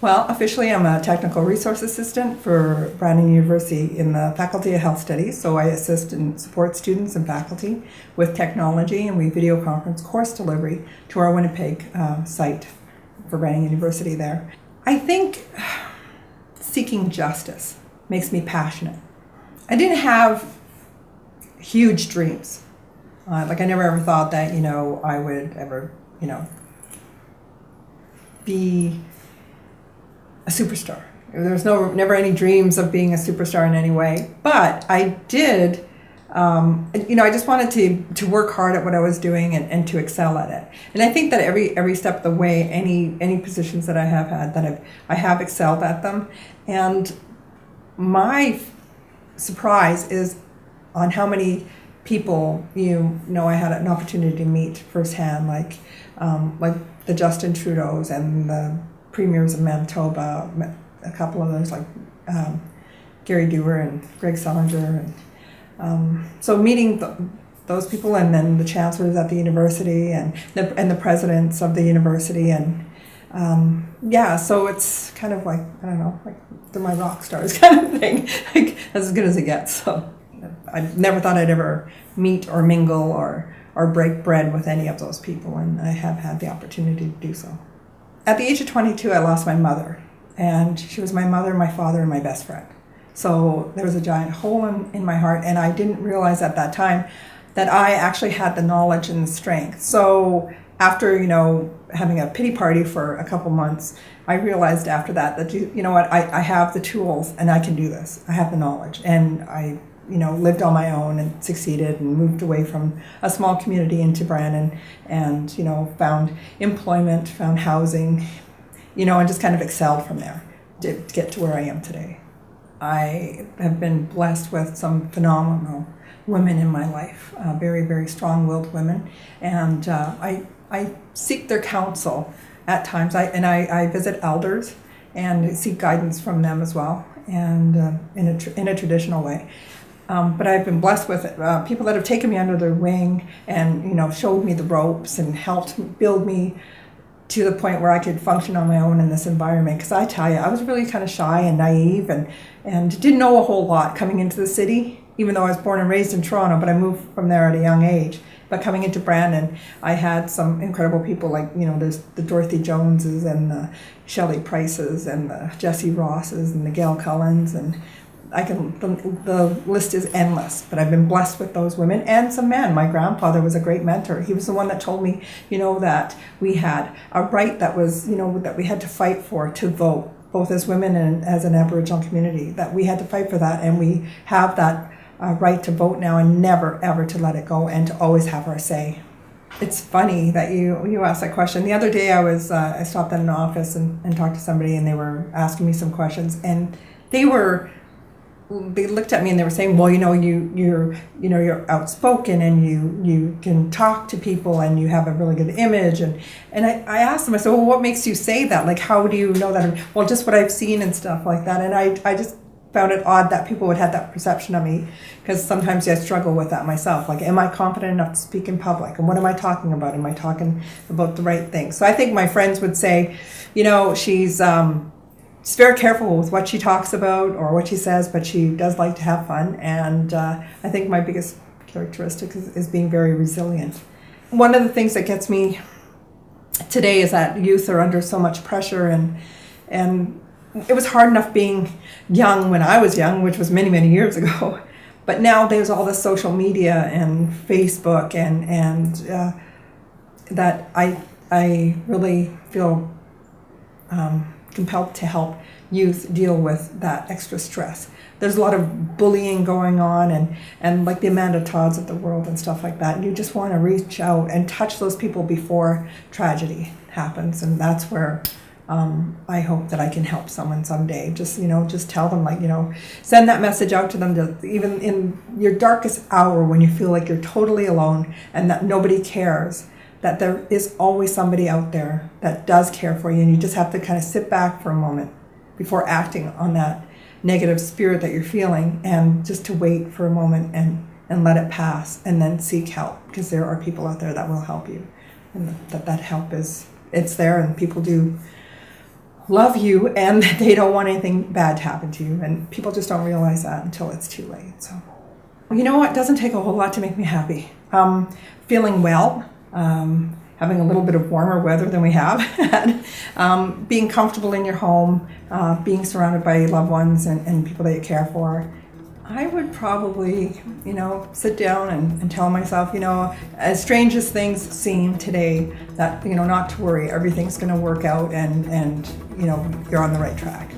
Well, officially I'm a technical resource assistant for Brandon University in the Faculty of Health Studies. So I assist and support students and faculty with technology, and we video conference course delivery to our Winnipeg site for Brandon University there. I think seeking justice makes me passionate. I didn't have huge dreams. I never ever thought that, I would ever, be a superstar. There was never any dreams of being a superstar in any way, but I did, I just wanted to work hard at what I was doing and to excel at it. And I think that every step of the way, any positions that I have had, that I have excelled at them. And my surprise is on how many people I had an opportunity to meet firsthand, like the Justin Trudeau's and the premiers of Manitoba, a couple of those like Gary Dewar and Greg Selinger, and so meeting those people, and then the chancellors at the university and the presidents of the university, and so it's kind of like, I don't know, like they're my rock stars kind of thing, like as good as it gets. So I never thought I'd ever meet or mingle or break bread with any of those people, and I have had the opportunity to do so. At the age of 22, I lost my mother, and she was my mother, my father, and my best friend. So there was a giant hole in my heart, and I didn't realize at that time that I actually had the knowledge and the strength. So after, having a pity party for a couple months, I realized after that I have the tools and I can do this. I have the knowledge, and I lived on my own and succeeded and moved away from a small community into Brandon, and, found employment, found housing, and just kind of excelled from there to get to where I am today. I have been blessed with some phenomenal women in my life, very, very strong-willed women, and I seek their counsel at times. I visit elders and seek guidance from them as well, and in a traditional way. But I've been blessed with people that have taken me under their wing and, showed me the ropes and helped build me to the point where I could function on my own in this environment. Because I tell you, I was really kind of shy and naive and didn't know a whole lot coming into the city, even though I was born and raised in Toronto, but I moved from there at a young age. But coming into Brandon, I had some incredible people like, there's the Dorothy Joneses and the Shelley Prices and the Jessie Rosses and the Gail Cullens, and the list is endless, but I've been blessed with those women and some men. My grandfather was a great mentor. He was the one that told me, that we had a right that was, that we had to fight for, to vote, both as women and as an Aboriginal community, that we had to fight for that, and we have that right to vote now, and never ever to let it go, and to always have our say. It's funny that you asked that question. The other day I stopped at an office and talked to somebody, and they were asking me some questions, and they looked at me and they were saying, well, you're outspoken and you can talk to people and you have a really good image. And I asked them, I said, well, what makes you say that? Like, how do you know that? Well, just what I've seen and stuff like that. And I just found it odd that people would have that perception of me, because sometimes I struggle with that myself. Like, am I confident enough to speak in public? And what am I talking about? Am I talking about the right things? So I think my friends would say, she's very careful with what she talks about or what she says, but she does like to have fun. And I think my biggest characteristic is being very resilient. One of the things that gets me today is that youth are under so much pressure, and it was hard enough being young when I was young, which was many, many years ago. But now there's all this social media and Facebook and that I really feel compelled to help youth deal with that extra stress. There's a lot of bullying going on, and like the Amanda Todds of the world and stuff like that. You just want to reach out and touch those people before tragedy happens, and that's where I hope that I can help someone someday. Just tell them, send that message out to them, even in your darkest hour when you feel like you're totally alone and that nobody cares, that there is always somebody out there that does care for you, and you just have to kind of sit back for a moment before acting on that negative spirit that you're feeling, and just to wait for a moment and let it pass, and then seek help, because there are people out there that will help you, and that help it's there, and people do love you and that they don't want anything bad to happen to you. And people just don't realize that until it's too late. So, you know what? It doesn't take a whole lot to make me happy. Feeling well, having a little bit of warmer weather than we have had, being comfortable in your home, being surrounded by loved ones and people that you care for. I would probably, sit down and tell myself, as strange as things seem today, that, not to worry, everything's going to work out and you're on the right track.